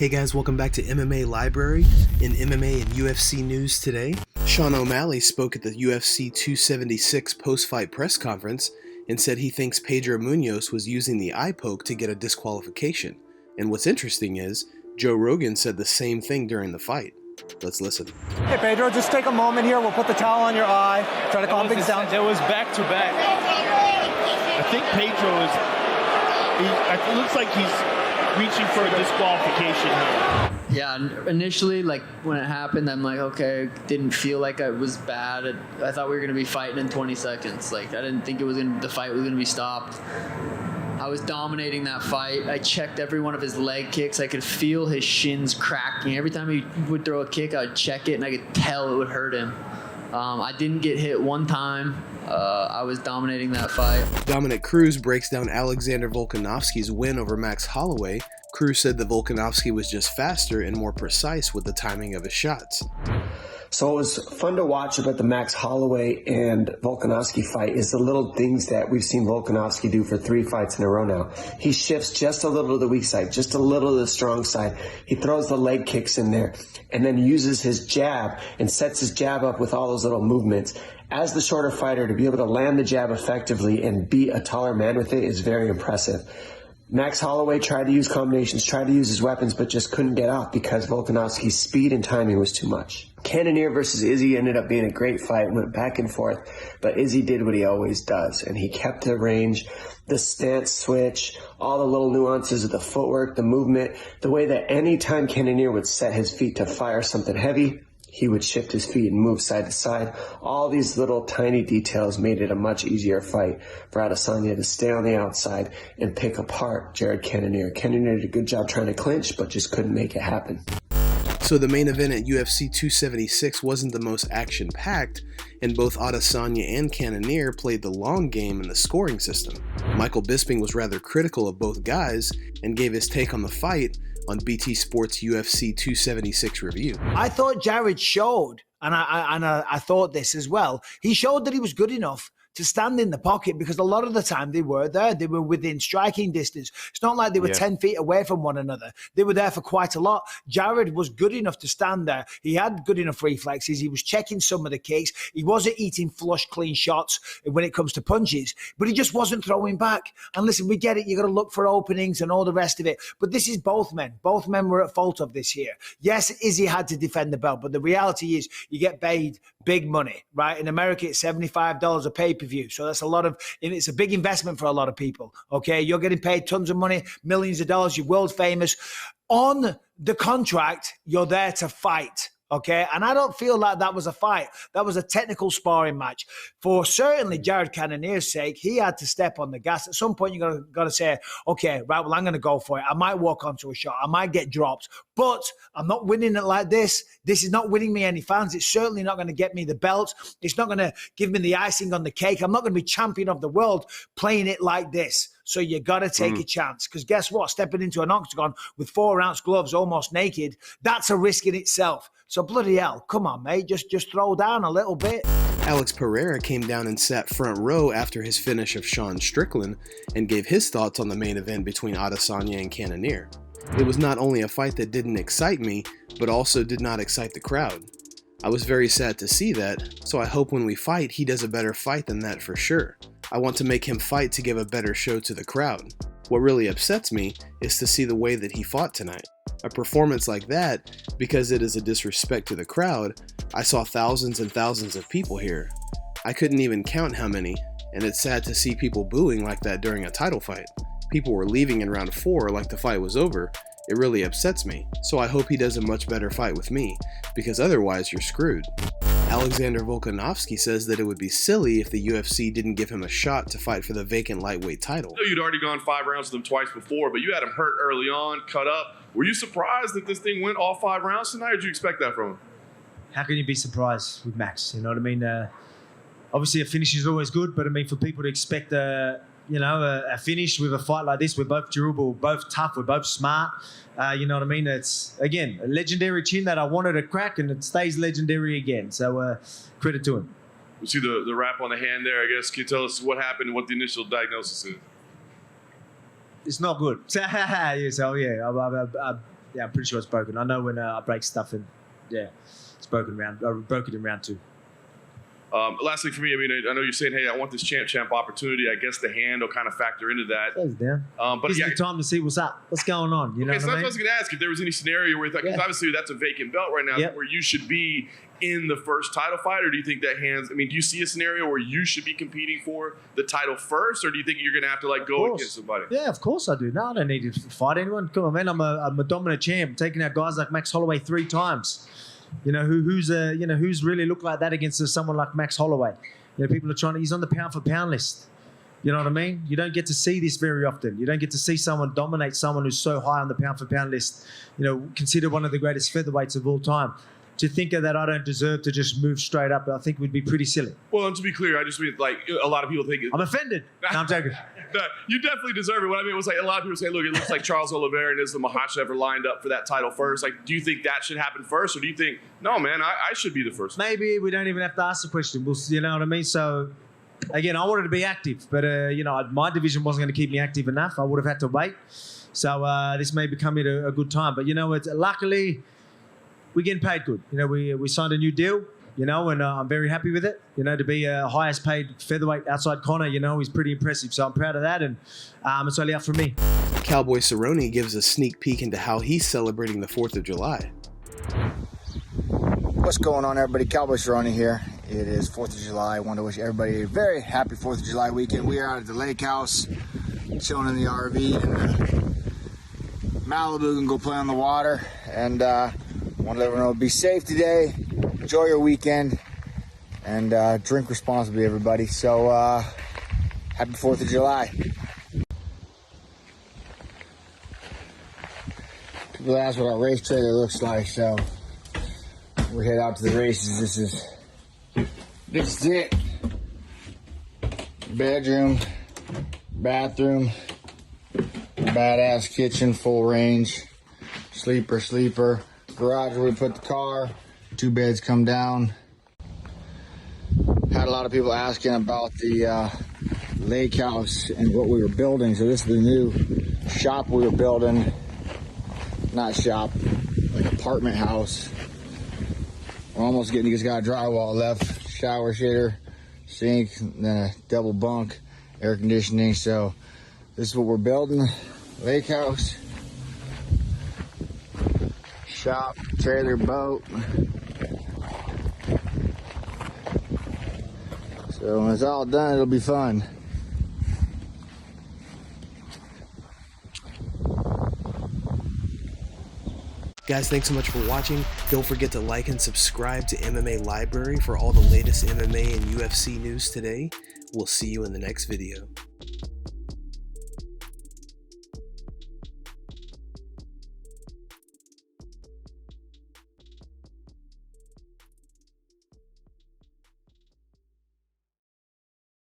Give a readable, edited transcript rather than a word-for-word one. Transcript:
Hey guys, welcome back to MMA Library. In MMA and UFC news today, Sean O'Malley spoke at the UFC 276 post-fight press conference and said he thinks Pedro Munhoz was using the eye poke to get a disqualification. And what's interesting is, Joe Rogan said the same thing during the fight. Let's listen. Hey Pedro, just take a moment here. We'll put the towel on your eye. Try to calm things down. It was back to back. I think Pedro it looks like he's reaching for a disqualification here. Yeah, initially, like when it happened, I'm like, okay, didn't feel like it was bad. I thought we were gonna be fighting in 20 seconds. Like I didn't think the fight was gonna be stopped. I was dominating that fight. I checked every one of his leg kicks. I could feel his shins cracking. Every time he would throw a kick, I would check it, and I could tell it would hurt him. I didn't get hit one time. I was dominating that fight. Dominic Cruz breaks down Alexander Volkanovski's win over Max Holloway. Cruz said that Volkanovski was just faster and more precise with the timing of his shots. So it was fun to watch about the Max Holloway and Volkanovski fight is the little things that we've seen Volkanovski do for 3 fights in a row now. He shifts just a little to the weak side, just a little to the strong side. He throws the leg kicks in there and then uses his jab and sets his jab up with all those little movements. As the shorter fighter, to be able to land the jab effectively and beat a taller man with it is very impressive. Max Holloway tried to use combinations, tried to use his weapons, but just couldn't get off because Volkanovski's speed and timing was too much. Cannonier versus Izzy ended up being a great fight, went back and forth, but Izzy did what he always does, and he kept the range, the stance switch, all the little nuances of the footwork, the movement, the way that any time Cannonier would set his feet to fire something heavy, he would shift his feet and move side to side. All these little tiny details made it a much easier fight for Adesanya to stay on the outside and pick apart Jared Cannonier. Cannonier did a good job trying to clinch, but just couldn't make it happen. So the main event at UFC 276 wasn't the most action-packed, and both Adesanya and Cannonier played the long game in the scoring system. Michael Bisping was rather critical of both guys and gave his take on the fight on BT Sports UFC 276 review. I thought Jared showed, and I thought this as well, he showed that he was good enough to stand in the pocket because a lot of the time they were there. They were within striking distance. It's not like they were 10 feet away from one another. They were there for quite a lot. Jared was good enough to stand there. He had good enough reflexes. He was checking some of the kicks. He wasn't eating flush, clean shots when it comes to punches, but he just wasn't throwing back. And listen, we get it. You got to look for openings and all the rest of it. But this is both men. Both men were at fault of this here. Yes, Izzy had to defend the belt, but the reality is you get paid big money, right? In America, it's $75 a pay-per-view. So that's it's a big investment for a lot of people, okay? You're getting paid tons of money, millions of dollars, you're world famous. On the contract, you're there to fight, okay? And I don't feel like that was a fight. That was a technical sparring match. For certainly Jared Cannonier's sake, he had to step on the gas. At some point, you got to say, okay, right, well, I'm going to go for it. I might walk onto a shot. I might get dropped, but I'm not winning it like this. This is not winning me any fans. It's certainly not going to get me the belt. It's not going to give me the icing on the cake. I'm not going to be champion of the world playing it like this. So you got to take a chance because guess what? Stepping into an octagon with 4-ounce gloves, almost naked, that's a risk in itself. So bloody hell, come on, mate, just throw down a little bit. Alex Periera came down and sat front row after his finish of Sean Strickland and gave his thoughts on the main event between Adesanya and Cannonier. It was not only a fight that didn't excite me, but also did not excite the crowd. I was very sad to see that, so I hope when we fight, he does a better fight than that for sure. I want to make him fight to give a better show to the crowd. What really upsets me is to see the way that he fought tonight. A performance like that, because it is a disrespect to the crowd, I saw thousands and thousands of people here. I couldn't even count how many, and it's sad to see people booing like that during a title fight. People were leaving in round 4 like the fight was over. It really upsets me, so I hope he does a much better fight with me, because otherwise you're screwed. Alexander Volkanovski says that it would be silly if the UFC didn't give him a shot to fight for the vacant lightweight title. I know you'd already gone 5 rounds with him twice before, but you had him hurt early on, cut up. Were you surprised that this thing went all 5 rounds tonight, or did you expect that from him? How can you be surprised with Max? You know what I mean? Obviously, a finish is always good, but I mean, for people to expect a finish with a fight like this, we're both durable, both tough, we're both smart. You know what I mean? It's, again, a legendary chin that I wanted to crack, and it stays legendary again. So credit to him. We see the wrap on the hand there, I guess. Can you tell us what happened and what the initial diagnosis is? It's not good. Yes, oh yeah. Yeah, I'm pretty sure it's broken. I know when I break stuff and it's broken round. I broke it in round 2. Lastly for me, I mean, I know you're saying, hey, I want this champ opportunity. I guess the hand will kind of factor into that. Close down. But Gives me time to see what's up, what's going on. You know so what I mean? I was going to ask if there was any scenario where, because obviously that's a vacant belt right now, where you should be in the first title fight, or do you think that hands? I mean, do you see a scenario where you should be competing for the title first, or do you think you're going to have to like go against somebody? Yeah, of course I do. No, I don't need to fight anyone. Come on, man. I'm a dominant champ. I'm taking out guys like Max Holloway 3 times. You know who's really looked like that against someone like Max Holloway. You know, people are trying to. He's on the pound for pound list. You know what I mean? You don't get to see this very often. You don't get to see someone dominate someone who's so high on the pound for pound list. You know, considered one of the greatest featherweights of all time. To think of that, I don't deserve to just move straight up, I think would be pretty silly. Well, and to be clear, I just mean like a lot of people think I'm offended. No, I'm joking. You definitely deserve it. What I mean was like a lot of people say, look, it looks like Charles Oliveira and Islam Makhachev are lined up for that title first. Like, do you think that should happen first, or do you think, no, man, I should be the first? Maybe we don't even have to ask the question. You know what I mean? So, again, I wanted to be active, but you know, my division wasn't going to keep me active enough. I would have had to wait. So this may become a good time. But you know, luckily we're getting paid good. You know, we signed a new deal. You know, and I'm very happy with it. You know, to be highest paid featherweight outside Conor, you know, he's pretty impressive. So I'm proud of that, and it's only up for me. Cowboy Cerrone gives a sneak peek into how he's celebrating the 4th of July. What's going on, everybody? Cowboy Cerrone here. It is 4th of July. I want to wish everybody a very happy 4th of July weekend. We are out at the lake house, chilling in the RV in Malibu, and go play on the water. And want to let everyone know, be safe today. Enjoy your weekend, and drink responsibly, everybody. So, happy 4th of July. People ask what our race trailer looks like, so we head out to the races. This is it. Bedroom, bathroom, badass kitchen, full range, sleeper, garage where we put the car. 2 beds come down. Had a lot of people asking about the lake house and what we were building. So this is the new shop we were building. Not shop, like apartment house. We're almost getting, just got drywall left, shower, shitter, sink, and then a double bunk, air conditioning. So this is what we're building. Lake house, shop, trailer, boat. So when it's all done, it'll be fun. Guys, thanks so much for watching. Don't forget to like and subscribe to MMA Library for all the latest MMA and UFC news today. We'll see you in the next video.